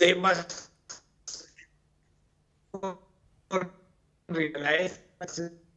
they must realize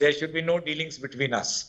There should be no dealings between us.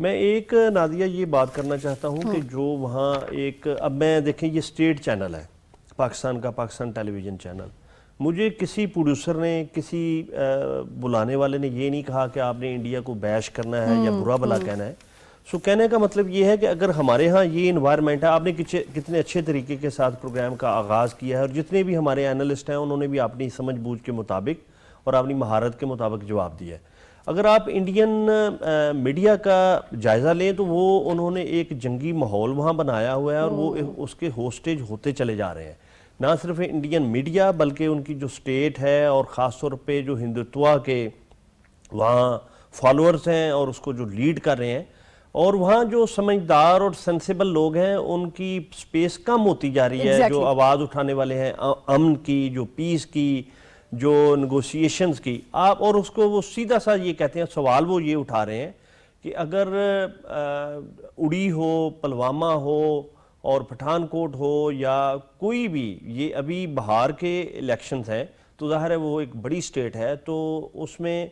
میں ایک Nadia یہ بات کرنا چاہتا ہوں کہ جو وہاں ایک اب میں دیکھیں یہ اسٹیٹ چینل ہے پاکستان کا، پاکستان ٹیلی ویژن چینل. مجھے کسی پروڈیوسر نے، کسی بلانے والے نے یہ نہیں کہا کہ آپ نے انڈیا کو بیش کرنا ہے یا برا بھلا کہنا ہے. سو کہنے کا مطلب یہ ہے کہ اگر ہمارے ہاں یہ انوائرمنٹ ہے، آپ نے کتنے اچھے طریقے کے ساتھ پروگرام کا آغاز کیا ہے، اور جتنے بھی ہمارے اینالسٹ ہیں انہوں نے بھی اپنی سمجھ بوجھ کے مطابق اور اپنی مہارت کے مطابق جواب دیا ہے. اگر آپ انڈین میڈیا کا جائزہ لیں تو وہ انہوں نے ایک جنگی ماحول وہاں بنایا ہوا ہے، اور وہ اس کے ہوسٹیج ہوتے چلے جا رہے ہیں. نہ صرف انڈین میڈیا بلکہ ان کی جو سٹیٹ ہے، اور خاص طور پہ جو ہندوتوا کے وہاں فالورز ہیں اور اس کو جو لیڈ کر رہے ہیں، اور وہاں جو سمجھدار اور سینسیبل لوگ ہیں ان کی سپیس کم ہوتی جا رہی ہے. جو آواز اٹھانے والے ہیں امن کی، جو پیس کی، جو نیگوشیشنز کی، آپ اور اس کو وہ سیدھا سا یہ کہتے ہیں، سوال وہ یہ اٹھا رہے ہیں کہ اگر اڑی ہو، پلوامہ ہو اور پٹھان کوٹ ہو یا کوئی بھی، یہ ابھی بہار کے الیکشنز ہیں تو ظاہر ہے وہ ایک بڑی سٹیٹ ہے، تو اس میں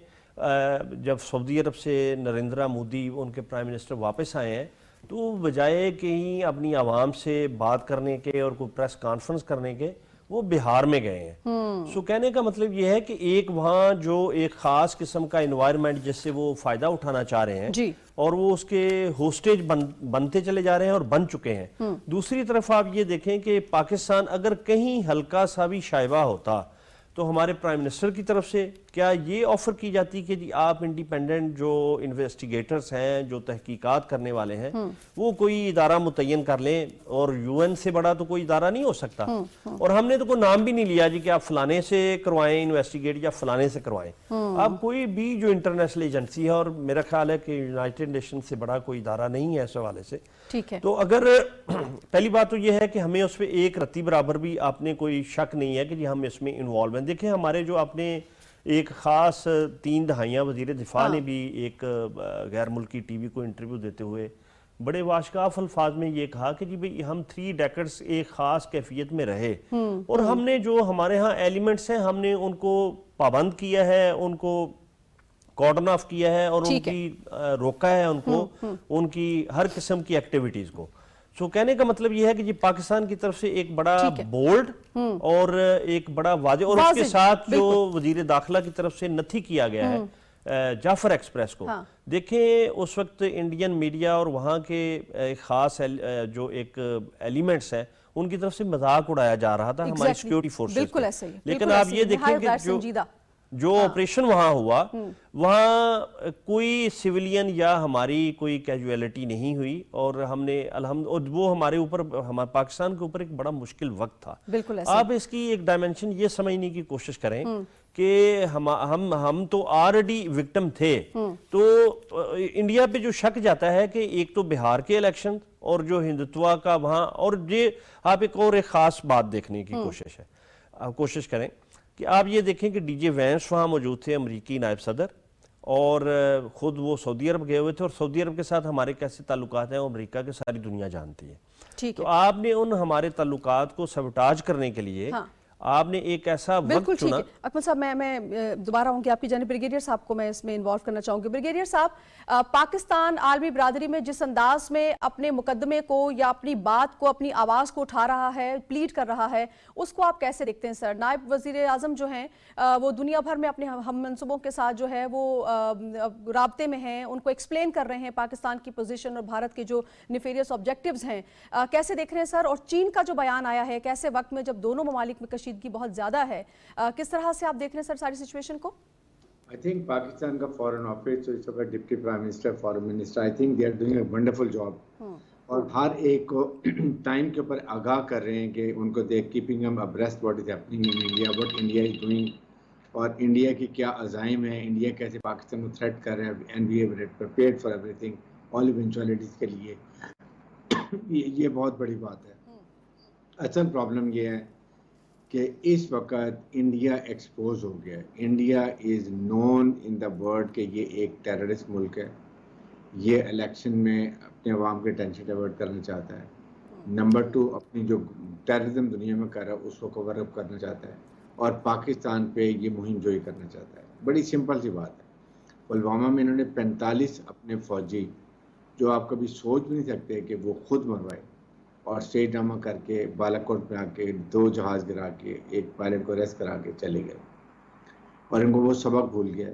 جب سعودی عرب سے نریندرا مودی ان کے پرائم منسٹر واپس آئے ہیں تو بجائے کہیں اپنی عوام سے بات کرنے کے اور کوئی پریس کانفرنس کرنے کے، وہ بہار میں گئے ہیں. سو کہنے کا مطلب یہ ہے کہ ایک وہاں جو ایک خاص قسم کا انوائرمنٹ جس سے وہ فائدہ اٹھانا چاہ رہے ہیں اور وہ اس کے ہوسٹیج بنتے چلے جا رہے ہیں اور بن چکے ہیں. دوسری طرف آپ یہ دیکھیں کہ پاکستان اگر کہیں ہلکا سا بھی شائبہ ہوتا تو ہمارے پرائم منسٹر کی طرف سے کیا یہ آفر کی جاتی کہ جی آپ انڈیپینڈنٹ جو انویسٹیگیٹرز ہیں، جو تحقیقات کرنے والے ہیں، وہ کوئی ادارہ متعین کر لیں، اور یو این سے بڑا تو کوئی ادارہ نہیں ہو سکتا. اور ہم نے تو کوئی نام بھی نہیں لیا جی کہ آپ فلانے سے کروائیں انویسٹیگیٹ یا فلانے سے کروائیں. آپ کوئی بھی جو انٹرنیشنل ایجنسی ہے، اور میرا خیال ہے کہ یونائٹڈ نیشن سے بڑا کوئی ادارہ نہیں ہے اس حوالے سے. تو اگر پہلی بات تو یہ ہے کہ ہمیں اس پہ ایک رتی برابر بھی آپ نے کوئی شک نہیں ہے کہ جی ہم اس میں انوالو ہیں. دیکھیں ہمارے جو آپ نے ایک خاص 3 دہائیاں وزیر دفاع نے بھی ایک غیر ملکی ٹی وی کو انٹرویو دیتے ہوئے بڑے واشکاف الفاظ میں یہ کہا کہ جی بھئی ہم 3 ڈیکڈز ایک خاص کیفیت میں رہے، اور ہم نے جو ہمارے ہاں ایلیمنٹس ہیں ہم نے ان کو پابند کیا ہے، ان کو کارڈن آف کیا ہے، اور ان کی روکا ہے ان کو، ان کی ہر قسم کی ایکٹیویٹیز کو. سو کہنے کا مطلب یہ ہے کہ جی پاکستان کی طرف سے ایک بڑا بولڈ اور ایک بڑا واضح، اور اس کے ساتھ جو وزیر داخلہ کی طرف سے نتھی کیا گیا ہے جعفر ایکسپریس کو. دیکھیں اس وقت انڈین میڈیا اور وہاں کے خاص جو ایک ایلیمنٹس ہیں ان کی طرف سے مذاق اڑایا جا رہا تھا ہماری سیکیورٹی فورسز. لیکن آپ یہ دیکھیں کہ جو آپریشن وہاں ہوا، وہاں کوئی سویلین یا ہماری کوئی کیجویلٹی نہیں ہوئی، اور ہم نے اور وہ ہمارے اوپر، ہمارے پاکستان کے اوپر ایک بڑا مشکل وقت تھا. آپ اس کی ایک ڈائمنشن یہ سمجھنے کی کوشش کریں کہ ہم تو آلریڈی وکٹم تھے. تو انڈیا پہ جو شک جاتا ہے کہ ایک تو بہار کے الیکشن اور جو ہندوتوا کا وہاں، اور یہ آپ ایک خاص بات دیکھنے کی کوشش ہے، آپ کوشش کریں کہ آپ یہ دیکھیں کہ ڈی جے وینس وہاں موجود تھے، امریکی نائب صدر، اور خود وہ سعودی عرب گئے ہوئے تھے، اور سعودی عرب کے ساتھ ہمارے کیسے تعلقات ہیں وہ امریکہ کے ساری دنیا جانتی ہے. تو آپ نے ان ہمارے تعلقات کو سبوٹاج کرنے کے لیے آپ نے ایک ایسا وقت چنا. اکمل صاحب میں دوبارہ ہوں گی آپ کی جانب. بریگیڈیئر صاحب کو میں اس میں انوالو کرنا چاہوں گی. بریگیڈیئر صاحب، پاکستان عالمی برادری میں جس انداز میں اپنے مقدمے کو یا اپنی بات کو، اپنی آواز کو اٹھا رہا ہے، پلیڈ کر رہا ہے، اس کو آپ کیسے دیکھتے ہیں سر؟ نائب وزیر اعظم جو ہیں وہ دنیا بھر میں اپنے ہم منصبوں کے ساتھ جو ہے وہ رابطے میں ہیں، ان کو ایکسپلین کر رہے ہیں پاکستان کی پوزیشن اور بھارت کے جو نیفیریس آبجیکٹیوز ہیں. کیسے دیکھ رہے ہیں سر؟ اور چین کا جو بیان آیا ہے کیسے وقت میں جب دونوں ممالک میں کشیدگی بہت زیادہ ہے، کس طرح سے آپ دیکھ رہے ہیں سر ساری سچویشن کو؟ I think پاکستان کا فورن آفس، اس وقت deputy prime minister, foreign minister, I think they are doing a wonderful job. اور ہر ایک کو ٹائم کے اوپر آگاہ کر رہے ہیں کہ ان کو دیکھ کیپنگ ہم abreast what is happening in India, what India is doing، اور انڈیا کی کیا عزائم ہیں، انڈیا کیسے پاکستان کو تھریٹ کر رہے ہیں، and we are prepared for everything، all eventualities کے لیے. یہ بہت بڑی بات ہے. اصل پرابلم یہ ہے کہ اس وقت انڈیا ایکسپوز ہو گیا. India is known in the world کہ یہ ایک ٹیررسٹ ملک ہے. یہ الیکشن میں اپنے عوام کے ٹینشن ڈائیورٹ کرنا چاہتا ہے. نمبر 2، اپنی جو ٹیررزم دنیا میں کر رہا ہے اس کو کور اپ کرنا چاہتا ہے، اور پاکستان پہ یہ مہم جوئی کرنا چاہتا ہے. بڑی سمپل سی بات ہے. پلوامہ میں انہوں نے 45 اپنے فوجی جو آپ کبھی سوچ بھی نہیں سکتے کہ وہ خود منوائے اور اسٹیج ڈرامہ کر کے بالاکوٹ میں آ کے 2 جہاز گرا کے ایک پائلٹ کو ریسٹ کرا کے چلے گئے اور ان کو وہ سبق بھول گیا.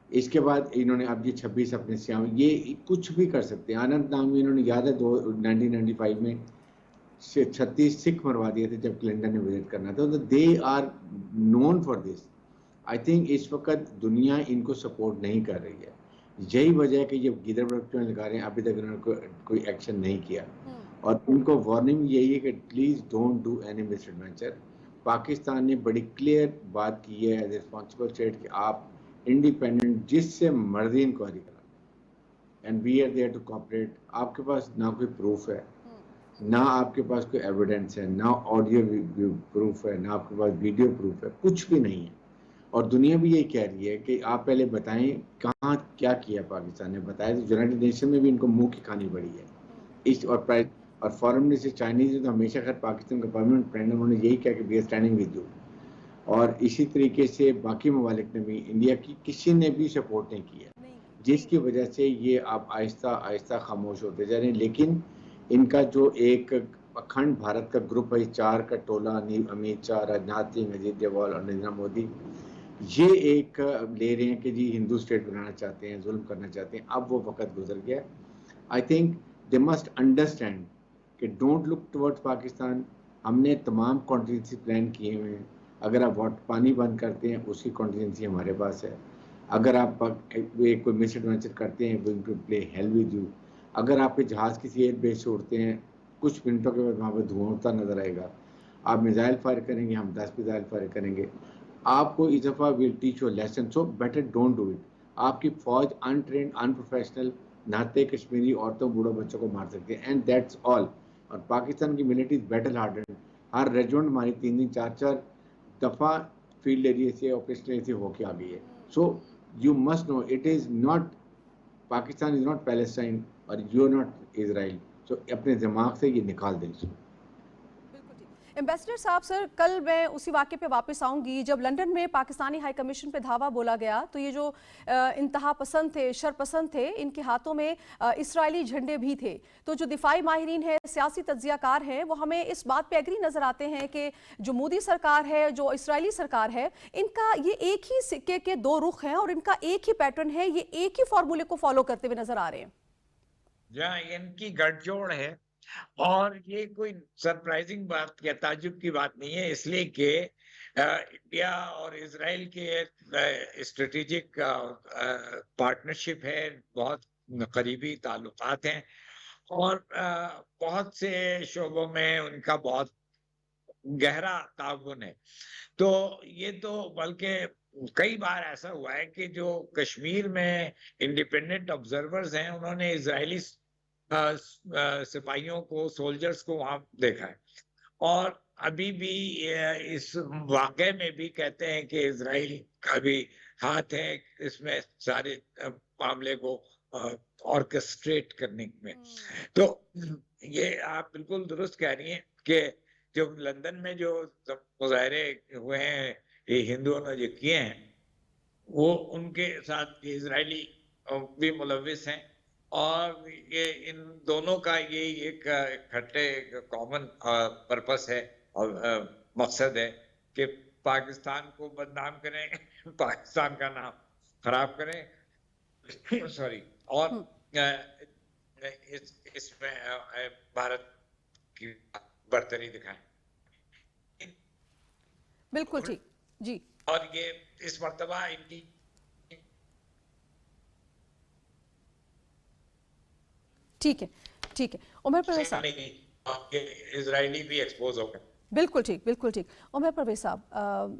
اس کے بعد انہوں نے اب یہ 26 اپنے سیاح یہ کچھ بھی کر سکتے ہیں. اننت ناگ میں انہوں نے یاد ہے 1995 میں 36 سکھ مروا دیے تھے جب کلنٹن نے وزٹ کرنا تھا. تو they are known for this. I think اس وقت دنیا ان کو سپورٹ نہیں کر رہی ہے. یہی وجہ ہے کہ یہ گیدڑ بڑکٹیاں لگا رہے ہیں, ابھی تک انہوں نے کوئی ایکشن نہیں کیا. اور ان کو وارننگ یہی ہے کہ please don't do any miss adventure. Pakistan نے بڑی کلیئر بات کی ہے ایز اے رسپانسبل اسٹیٹ کہ آپ انڈیپینڈنٹ جس سے مرضی انکوائری کرا and we are there to cooperate. آپ کے پاس نہ کوئی پروف ہے, نہ آپ کے پاس کوئی ایویڈنس ہے, نہ آڈیو پروف ہے, نہ آپ کے پاس ویڈیو پروف ہے, کچھ بھی نہیں ہے. اور دنیا بھی یہی کہہ رہی ہے کہ آپ پہلے بتائیں کہاں کیا کیا پاکستان نے. بتایا تو یونائٹڈ نیشن میں بھی ان کو منہ کی کھانی پڑی ہے. اس اور فارن منسٹر چائنیز نے تو ہمیشہ خیر پاکستان کا پرماننٹ فرینڈ, انہوں نے یہی کہا کہ we are standing with you. اور اسی طریقے سے باقی ممالک نے بھی, انڈیا کی کسی نے بھی سپورٹ نہیں کیا, جس کی وجہ سے یہ آپ آہستہ آہستہ خاموش ہوتے جا رہے ہیں. لیکن ان کا جو ایک اکھنڈ بھارت کا گروپ ہے, 4 کا ٹولہ, امیت شاہ, راجناتھ سنگھ, اجیت ڈوال اور نریندر مودی, یہ ایک لے رہے ہیں کہ جی ہندو اسٹیٹ بنانا چاہتے ہیں, ظلم کرنا چاہتے ہیں. اب وہ وقت گزر گیا. I think they must understand کہ ڈونٹ لک ٹورڈ پاکستان. ہم نے تمام کانٹینجنسی پلان کیے ہوئے ہیں. اگر آپ پانی بند کرتے ہیں اس کی کانٹینجنسی ہمارے پاس ہے. اگر آپ کوئی مس ایڈونچر کرتے ہیں going to play hell with you. اگر آپ کے جہاز کسی ایئر بیس سے اڑتے ہیں, کچھ منٹوں کے بعد وہاں پہ دھواں اڑتا نظر آئے گا. آپ میزائل فائر کریں گے, ہم 10 میزائل فائر کریں گے. آپ کو اس دفعہ ول teach you lesson, so better don't do it. آپ کی فوج انٹرینڈ, انپروفیشنل, نہاتے کشمیری عورتوں بوڑھوں بچوں کو مار سکتے ہیں, اینڈ دیٹس آل. اور پاکستان کی ملٹری از بیٹل ہارڈنڈ. ہر ریجمنٹ ہماری 3 4 دفعہ فیلڈ ایریا سے آپریشن ایریا سے ہو کے آ گئی ہے. So you must know it is not Pakistan is not Palestine اور you are not Israel. So اپنے دماغ سے یہ نکال دیں. ایمبیسڈر صاحب, سر کل میں اسی واقعے پہ واپس آؤں گی. جب لنڈن میں پاکستانی ہائی کمیشن پہ دھاوا بولا گیا تو یہ جو انتہا پسند تھے, شر پسند تھے, ان کے ہاتھوں میں اسرائیلی جھنڈے بھی تھے. تو جو دفاعی ماہرین ہیں, سیاسی تجزیہ کار ہیں, وہ ہمیں اس بات پہ ایگری نظر آتے ہیں کہ جو مودی سرکار ہے, جو اسرائیلی سرکار ہے, ان کا یہ ایک ہی سکے کے 2 رخ ہیں اور ان کا ایک ہی پیٹرن ہے, یہ ایک ہی فارمولے کو فالو کرتے ہوئے نظر آ رہے ہیں. جہاں ان کی گٹھ جوڑ ہے. اور یہ کوئی سرپرائزنگ بات یا تعجب کی بات نہیں ہے, اس لیے کہ انڈیا اور اسرائیل کے اسٹریٹجک پارٹنرشپ ہے, بہت قریبی تعلقات ہیں, اور بہت سے شعبوں میں ان کا بہت گہرا تعاون ہے. تو یہ تو بلکہ کئی بار ایسا ہوا ہے کہ جو کشمیر میں انڈیپینڈنٹ آبزرورز ہیں, انہوں نے اسرائیلی سپاہیوں کو, سولجرز کو وہاں دیکھا ہے. اور ابھی بھی اس واقعے میں بھی کہتے ہیں کہ اسرائیل کا بھی ہاتھ ہے اس میں سارے معاملے کو آرکسٹریٹ کرنے میں. تو یہ آپ بالکل درست کہہ رہی ہیں کہ جو لندن میں جو مظاہرے ہوئے ہیں یہ ہندوؤں نے جو کیے ہیں, وہ ان کے ساتھ اسرائیلی بھی ملوث ہیں. اور یہ ان دونوں کا یہ ایک اکٹھے کامن پرپس ہے اور مقصد ہے کہ پاکستان کو بدنام کریں, پاکستان کا نام خراب کریں, سوری, اور اس میں بھارت کی برتری دکھائیں. بالکل ٹھیک جی. اور یہ اس مرتبہ ان کی ٹھیک ہے, ٹھیک ہے. عمر پرویز صاحب, اسرائیلی بھی ایکسپوز ہو گئے. بالکل ٹھیک, بالکل ٹھیک. عمر پرویز صاحب,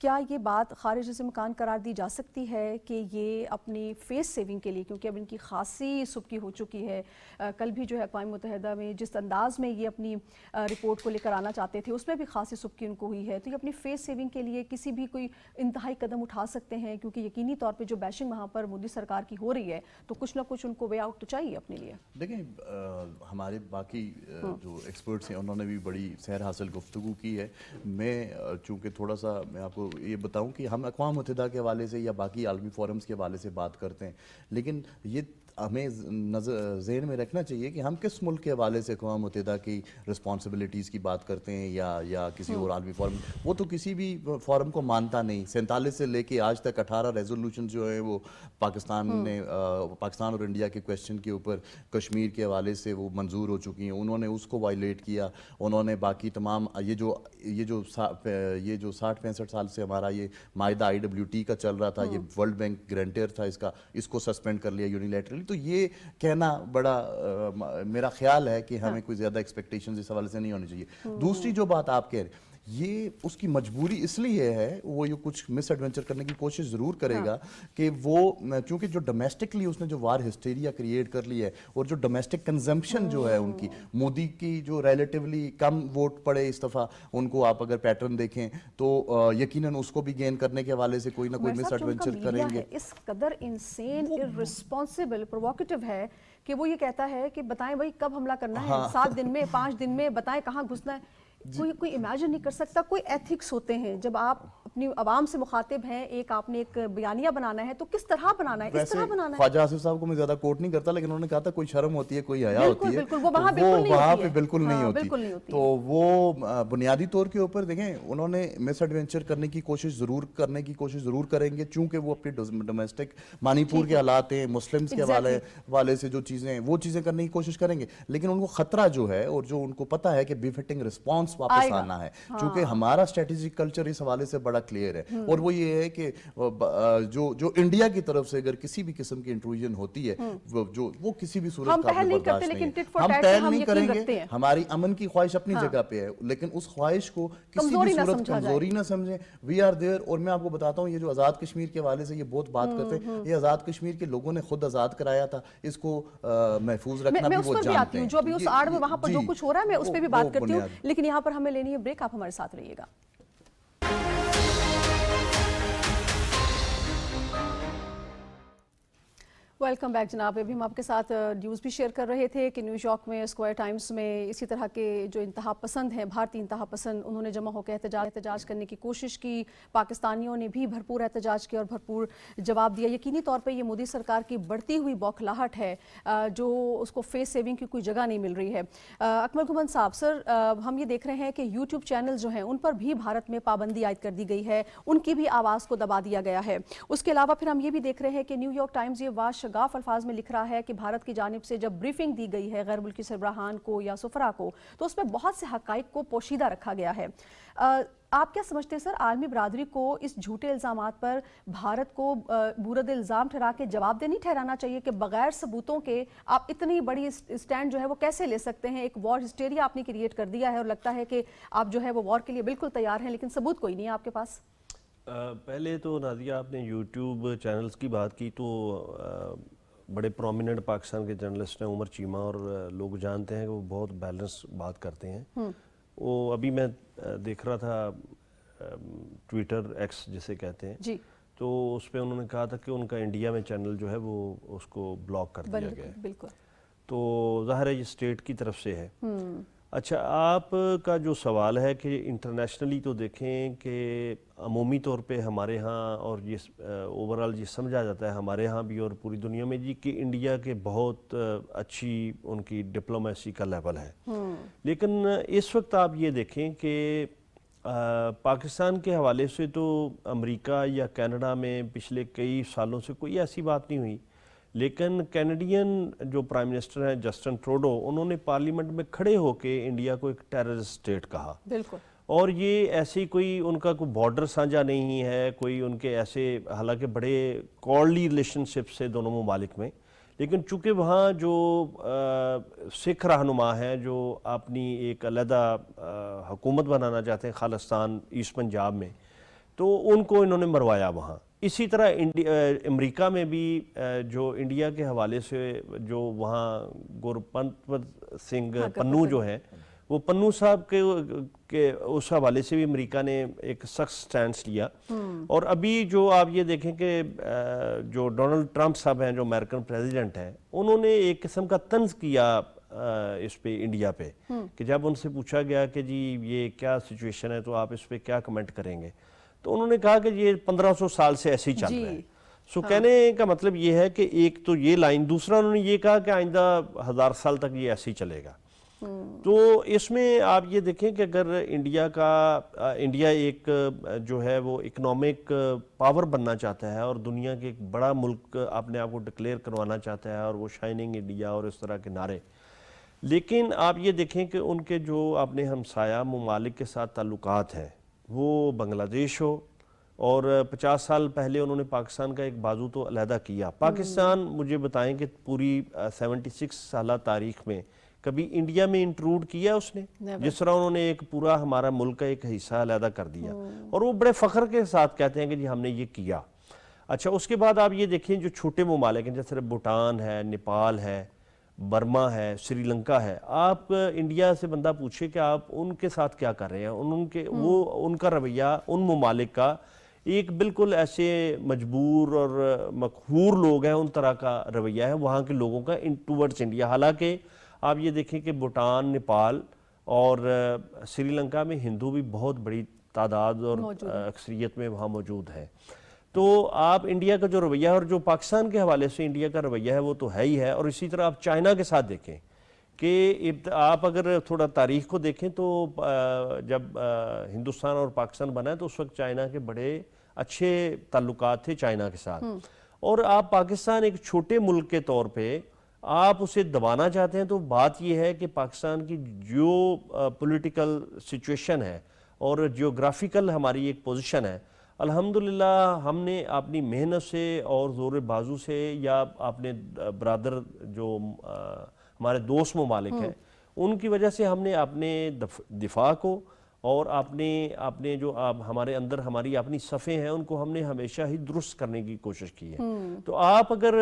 کیا یہ بات خارج سے مکان قرار دی جا سکتی ہے کہ یہ اپنی فیس سیونگ کے لیے, کیونکہ اب ان کی خاصی سبکی ہو چکی ہے, کل بھی جو ہے اقوام متحدہ میں جس انداز میں یہ اپنی رپورٹ کو لے کر آنا چاہتے تھے اس میں بھی خاصی سبکی ان کو ہوئی ہے, تو یہ اپنی فیس سیونگ کے لیے کسی بھی کوئی انتہائی قدم اٹھا سکتے ہیں, کیونکہ یقینی طور پہ جو بیشنگ وہاں پر مودی سرکار کی ہو رہی ہے تو کچھ نہ کچھ ان کو وے آؤٹ تو چاہیے اپنے لیے. دیکھیں ہمارے باقی جو ایکسپرٹس ہیں انہوں نے بھی بڑی سیر حاصل گفتگو کی ہے. میں چونکہ تھوڑا سا میں آپ کو یہ بتاؤں کہ ہم اقوام متحدہ کے حوالے سے یا باقی عالمی فورمز کے حوالے سے بات کرتے ہیں, لیکن یہ ہمیں ذہن میں رکھنا چاہیے کہ ہم کس ملک کے حوالے سے اقوام متحدہ کی رسپانسبلٹیز کی بات کرتے ہیں یا کسی اور عالمی فورم. وہ تو کسی بھی فورم کو مانتا نہیں. 47 سے لے کے آج تک 18 ریزولوشن جو ہیں وہ پاکستان اور انڈیا کے کویشچن کے اوپر کشمیر کے حوالے سے وہ منظور ہو چکی ہیں. انہوں نے اس کو وائلیٹ کیا. انہوں نے باقی تمام یہ جو 60-65 سال سے ہمارا یہ معاہدہ IWT کا چل رہا تھا, یہ ورلڈ بینک گرانٹر تھا اس کو سسپینڈ کر لیا یونیلیٹرلی. تو یہ کہنا بڑا میرا خیال ہے کہ ہمیں کوئی زیادہ ایکسپیکٹیشنز اس حوالے سے نہیں ہونی چاہیے. دوسری جو بات آپ کہہ رہے ہیں, یہ اس کی مجبوری اس لیے ہے, وہ یہ کچھ مس ایڈونچر کرنے کی کوشش ضرور کرے گا کہ وہ چونکہ جو ڈومیسٹکلی اس نے جو وار ہسٹیریا کریٹ کر لی ہے اور جو ڈومیسٹک کنزمپشن جو ہے ان کی, مودی کی جو ریلیٹیولی کم ووٹ پڑے اس دفعہ, ان کو آپ اگر پیٹرن دیکھیں تو یقیناً اس کو بھی گین کرنے کے حوالے سے کوئی نہ کوئی مس ایڈونچر کریں گے. اس قدر انسین irresponsible provocative ہے کہ وہ یہ کہتا ہے کہ بتائیں بھائی کب حملہ کرنا ہے, 7 دن میں, 5 دن میں, بتائیں کہاں گھسنا ہے. کوئی امیجن نہیں کر سکتا. کوئی ایتھکس ہوتے ہیں جب آپ اپنی عوام سے مخاطب ہیں, آپ نے ایک بیانیہ بنانا ہے تو کس طرح بنانا ہے, اس طرح بنانا ہے. خواجہ آصف صاحب کو میں زیادہ کوٹ نہیں کرتا, لیکن انہوں نے کہا تھا کوئی شرم ہوتی ہے, کوئی حیا ہوتی ہے, بالکل وہ وہاں پہ بالکل نہیں ہوتی. تو وہ بنیادی طور کے اوپر دیکھیں, انہوں نے مس ایڈونچر کرنے کی کوشش ضرور کریں گے, چونکہ وہ اپنی ڈومیسٹک منی پور کے حالات ہیں, مسلمز کے حوالے سے جو چیزیں ہیں وہ چیزیں کرنے کی کوشش کریں گے. لیکن ان کو خطرہ جو ہے اور جو ان کو پتہ ہے کہ بیفٹنگ رسپانس واپس آنا ہے, چونکہ ہمارا اسٹریٹجک کلچر اس حوالے سے بڑا کلیئر ہے. اور وہ یہ ہے کہ جو انڈیا کی طرف سے اگر کسی بھی قسم کی انٹروژن ہوتی ہے وہ کسی بھی صورت قابل برداشت نہیں ہے. ہم پہل نہیں کریں گے. ہماری امن کی خواہش اپنی جگہ پہ ہے, لیکن اس خواہش کو کسی بھی صورت کمزوری نہ سمجھیں. We are there. اور میں آپ کو بتاتا ہوں, یہ جو آزاد کشمیر کے حوالے سے یہ بہت بات کرتے ہیں, یہ آزاد کشمیر کے لوگوں نے خود آزاد کرایا تھا, اس کو محفوظ رکھنا بھی وہ جانتے ہیں. جو ابھی اس آڑ میں وہاں پر جو کچھ ہو رہا ہے میں اس پہ بھی بات کرتی ہوں, لیکن یہاں پر ہمیں لینی ہے بریک. آپ ہمارے ساتھ رہیے گا. ویلکم بیک جناب. ابھی ہم آپ کے ساتھ نیوز بھی شیئر کر رہے تھے کہ نیو یارک میں اسکوائر ٹائمز میں اسی طرح کے جو انتہا پسند ہیں, بھارتی انتہا پسند, انہوں نے جمع ہو کے احتجاج کرنے کی کوشش کی. پاکستانیوں نے بھی بھرپور احتجاج کیا اور بھرپور جواب دیا. یقینی طور پہ یہ مودی سرکار کی بڑھتی ہوئی بوکھلاہٹ ہے جو اس کو فیس سیونگ کی کوئی جگہ نہیں مل رہی ہے. اکمل گھمن صاحب, سر ہم یہ دیکھ رہے ہیں کہ یوٹیوب چینل جو ہیں ان پر بھی بھارت میں پابندی عائد کر دی گئی ہے, ان کی بھی آواز کو دبا دیا گیا ہے. اس کے علاوہ پھر ہم یہ بھی دیکھ رہے ہیں کہ نیو یارک ٹائمز یہ واشگاف الفاظ میں لکھ رہا ہے کہ بھارت کی جانب سے جب بریفنگ دی گئی ہے غیر ملکی سربراہان کو یا سفراء کو تو اس میں بہت سے حقائق کو پوشیدہ رکھا گیا ہے. آپ کیا سمجھتے ہیں سر, عالمی برادری کو اس جھوٹے الزامات پر بھارت کو بورد الزام ٹھہرا کے جواب دہ نہیں ٹھہرانا چاہیے کہ بغیر ثبوتوں کے آپ اتنی بڑی اسٹینڈ جو ہے وہ کیسے لے سکتے ہیں؟ ایک وار ہسٹیریا آپ نے کریٹ کر دیا ہے اور لگتا ہے کہ آپ جو ہے وہ وار کے لیے بالکل تیار ہیں, لیکن ثبوت کوئی نہیں ہے آپ کے پاس. پہلے تو نازیہ آپ نے یوٹیوب چینلز کی بات کی, تو بڑے پرومیننٹ پاکستان کے جرنلسٹ ہیں عمر چیمہ, اور لوگ جانتے ہیں کہ وہ بہت بیلنس بات کرتے ہیں. وہ ابھی میں دیکھ رہا تھا ٹویٹر ایکس جسے کہتے ہیں جی, تو اس پہ انہوں نے کہا تھا کہ ان کا انڈیا میں چینل جو ہے وہ اس کو بلاک کر دیا گیا ہے. بالکل. تو ظاہر ہے یہ اسٹیٹ کی طرف سے ہے. اچھا, آپ کا جو سوال ہے کہ انٹرنیشنلی تو دیکھیں کہ عمومی طور پہ ہمارے ہاں اور یہ اوورال یہ سمجھا جاتا ہے ہمارے ہاں بھی اور پوری دنیا میں جی کہ انڈیا کے بہت اچھی ان کی ڈپلومیسی کا لیول ہے. لیکن اس وقت آپ یہ دیکھیں کہ پاکستان کے حوالے سے تو امریکہ یا کینیڈا میں پچھلے کئی سالوں سے کوئی ایسی بات نہیں ہوئی, لیکن کینیڈین جو پرائم منسٹر ہیں جسٹن ٹروڈو, انہوں نے پارلیمنٹ میں کھڑے ہو کے انڈیا کو ایک ٹیررسٹ اسٹیٹ کہا. بالکل. اور یہ ایسی کوئی ان کا کوئی بارڈر سانجھا نہیں ہے, کوئی ان کے ایسے, حالانکہ بڑے کارڈلی ریلیشن شپس ہے دونوں ممالک میں, لیکن چونکہ وہاں جو سکھ رہنما ہیں جو اپنی ایک علیحدہ حکومت بنانا چاہتے ہیں خالستان ایسٹ پنجاب میں, تو ان کو انہوں نے مروایا وہاں. اسی طرح امریکہ میں بھی جو انڈیا کے حوالے سے جو وہاں گورپنت سنگھ پنو جو ہیں, وہ پنو صاحب کے اس حوالے سے بھی امریکہ نے ایک سخت سٹینڈس لیا. اور ابھی جو آپ یہ دیکھیں کہ جو ڈونلڈ ٹرمپ صاحب ہیں جو امریکن پریزیڈنٹ ہیں, انہوں نے ایک قسم کا طنز کیا اس پہ انڈیا پہ, کہ جب ان سے پوچھا گیا کہ جی یہ کیا سچویشن ہے تو آپ اس پہ کیا کمنٹ کریں گے, تو انہوں نے کہا کہ یہ 1500 سال سے ایسے ہی چل رہا ہے. سو کہنے کا مطلب یہ ہے کہ ایک تو یہ لائن، دوسرا انہوں نے یہ کہا کہ آئندہ 1000 سال تک یہ ایسے ہی چلے گا. تو اس میں آپ یہ دیکھیں کہ اگر انڈیا ایک جو ہے وہ اکنامک پاور بننا چاہتا ہے اور دنیا کے ایک بڑا ملک اپنے آپ کو ڈکلیئر کروانا چاہتا ہے، اور وہ شائننگ انڈیا اور اس طرح کے نعرے، لیکن آپ یہ دیکھیں کہ ان کے جو اپنے ہمسایہ ممالک کے ساتھ تعلقات ہیں، وہ بنگلہ دیش ہو، اور 50 سال پہلے انہوں نے پاکستان کا ایک بازو تو علیحدہ کیا. پاکستان مجھے بتائیں کہ پوری 76 سالہ تاریخ میں کبھی انڈیا میں انٹروڈ کیا اس نے؟ جس طرح انہوں نے ایک پورا ہمارا ملک کا ایک حصہ علیحدہ کر دیا، اور وہ بڑے فخر کے ساتھ کہتے ہیں کہ جی ہم نے یہ کیا. اچھا، اس کے بعد آپ یہ دیکھیں جو چھوٹے ممالک ہیں جیسے بھوٹان ہے، نیپال ہے، برما ہے، سری لنکا ہے، آپ انڈیا سے بندہ پوچھے کہ آپ ان کے ساتھ کیا کر رہے ہیں، ان کا رویہ ان ممالک کا ایک بالکل ایسے مجبور اور مقہور لوگ ہیں، ان طرح کا رویہ ہے وہاں کے لوگوں کا ٹورڈز انڈیا. حالانکہ آپ یہ دیکھیں کہ بھوٹان، نیپال اور سری لنکا میں ہندو بھی بہت بڑی تعداد اور اکثریت میں وہاں موجود ہے. تو آپ انڈیا کا جو رویہ ہے اور جو پاکستان کے حوالے سے انڈیا کا رویہ ہے وہ تو ہے ہی ہے. اور اسی طرح آپ چائنا کے ساتھ دیکھیں کہ آپ اگر تھوڑا تاریخ کو دیکھیں تو جب ہندوستان اور پاکستان بنا ہے تو اس وقت چائنا کے بڑے اچھے تعلقات تھے چائنا کے ساتھ، اور آپ پاکستان ایک چھوٹے ملک کے طور پہ آپ اسے دبانا چاہتے ہیں. تو بات یہ ہے کہ پاکستان کی جو پولیٹیکل سچویشن ہے اور جیوگرافیکل ہماری ایک پوزیشن ہے، الحمدللہ ہم نے اپنی محنت سے اور زور بازو سے، یا اپنے برادر جو ہمارے دوست ممالک ہیں ان کی وجہ سے ہم نے اپنے دفاع کو اور اپنے جو ہمارے اندر ہماری اپنی صفیں ہیں ان کو ہم نے ہمیشہ ہی درست کرنے کی کوشش کی ہے. تو آپ اگر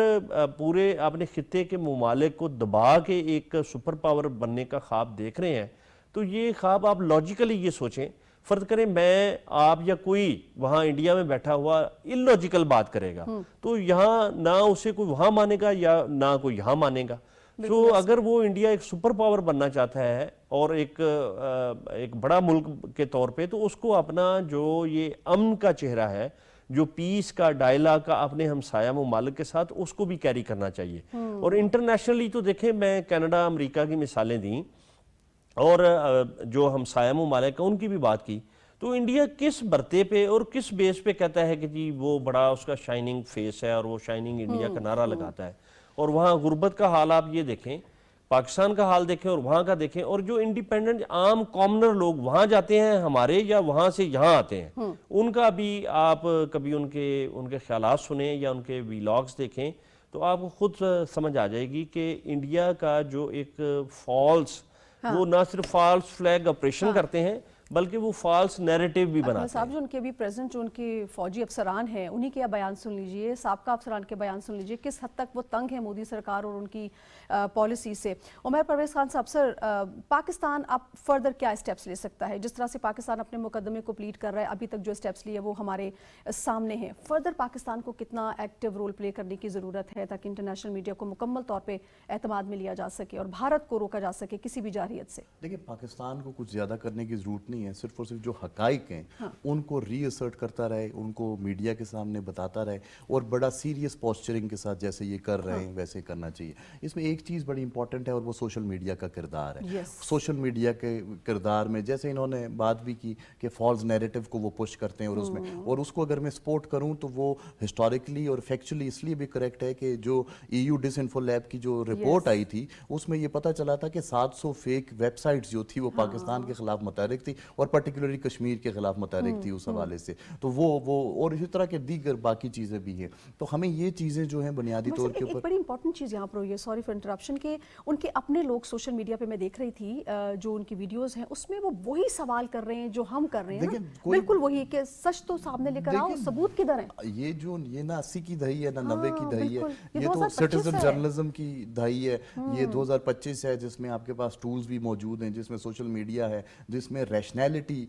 پورے اپنے خطے کے ممالک کو دبا کے ایک سپر پاور بننے کا خواب دیکھ رہے ہیں تو یہ خواب آپ لاجیکلی یہ سوچیں، فرض کریں میں، آپ یا کوئی وہاں انڈیا میں بیٹھا ہوا ان لاجیکل بات کرے گا تو یہاں نہ اسے کوئی وہاں مانے گا یا نہ کوئی یہاں مانے گا. تو اگر وہ انڈیا ایک سپر پاور بننا چاہتا ہے اور ایک بڑا ملک کے طور پہ، تو اس کو اپنا جو یہ امن کا چہرہ ہے، جو پیس کا ڈائلاگ کا اپنے ہمسایہ ممالک کے ساتھ، اس کو بھی کیری کرنا چاہیے. اور انٹرنیشنلی تو دیکھیں، میں کینیڈا، امریکہ کی مثالیں دیں اور جو ہمسایہ ممالک ہیں ان کی بھی بات کی، تو انڈیا کس برتے پہ اور کس بیس پہ کہتا ہے کہ جی وہ بڑا اس کا شائننگ فیس ہے اور وہ شائننگ انڈیا کا نعرہ لگاتا ہے. اور وہاں غربت کا حال آپ یہ دیکھیں، پاکستان کا حال دیکھیں اور وہاں کا دیکھیں، اور جو انڈیپینڈنٹ عام کامنر لوگ وہاں جاتے ہیں ہمارے، یا وہاں سے یہاں آتے ہیں، ان کا بھی آپ کبھی ان کے خیالات سنیں یا ان کے ویلاگز دیکھیں تو آپ کو خود سمجھ آ جائے گی کہ انڈیا کا جو ایک فالس، وہ نہ صرف فالس فلیگ آپریشن کرتے ہیں بلکہ وہ فالس نیریٹیو بھی بناتے ہیں. صاحب جو ان کے بھی پریزنٹ جو ان کے فوجی افسران ہیں انہی کے بیان سن لیجئے، سابقہ افسران کے بیان سن لیجئے، کس حد تک وہ تنگ ہیں مودی سرکار اور ان کی پالیسی سے. عمر پرویز خان صاحب، سر پاکستان اب فردر کیا اسٹیپس لے سکتا ہے؟ جس طرح سے پاکستان اپنے مقدمے کو پلیٹ کر رہا ہے، ابھی تک جو اسٹیپس لیے وہ ہمارے سامنے ہیں، فردر پاکستان کو کتنا ایکٹیو رول پلے کرنے کی ضرورت ہے تاکہ انٹرنیشنل میڈیا کو مکمل طور پہ اعتماد میں لیا جا سکے اور بھارت کو روکا جا سکے کسی بھی جارحیت سے؟ دیکھیں، پاکستان کو کچھ زیادہ کرنے کی ضرورت نہیں ہے، صرف اور صرف جو حقائق ہیں ان کو ری اسرٹ کرتا رہے، ان کو میڈیا کے سامنے بتاتا رہے، اور بڑا سیریس پوسچرنگ کے ساتھ جیسے یہ کر رہے ہیں ویسے کرنا چاہیے. اس میں ایک چیز بڑی امپورٹنٹ ہے اور وہ سوشل میڈیا کا کردار ہے. سوشل میڈیا کے کردار میں جیسے انہوں نے بات بھی کی کہ فالس نیریٹو کو وہ پش کرتے ہیں، اور اس میں، اور اس کو اگر میں سپورٹ کروں تو وہ ہسٹوریکلی اور فیکچولی اس لیے بھی کریکٹ ہے کہ جو EU ڈس انفو لیب کی جو رپورٹ آئی تھی اس میں یہ پتہ چلا تھا کہ 700 فیک ویب سائٹس جو تھی وہ پاکستان کے خلاف متحرک تھی اور پرٹیکولرلی کشمیر کے خلاف متحرک تھی اس حوالے سے. تو وہ اور اسی طرح کے دیگر باقی چیزیں بھی ہیں. تو ہمیں یہ چیزیں جو ہیں بنیادی طور کے اوپر، ایک بڑی امپورٹنٹ چیز یہاں پر یہ، سوری فار انٹرپشن، کہ ان کے اپنے لوگ سوشل میڈیا پہ میں دیکھ رہی تھی جو ان کی ویڈیوز ہیں اس میں وہ وہی سوال کر رہے ہیں جو ہم کر رہے ہیں، بالکل وہی، کہ سچ تو سامنے لے کر آؤ، ثبوت کدھر ہے؟ یہ نہ 80 کی دہائی ہے نہ 90 کی دہائی ہے، یہ تو سٹیزن جرنلزم کی دہائی ہے. یہ 2025 ہے جس میں آپ کے پاس ٹولز بھی موجود ہیں، جس میں سوشل میڈیا ہے، جس میں ریشنل rationality,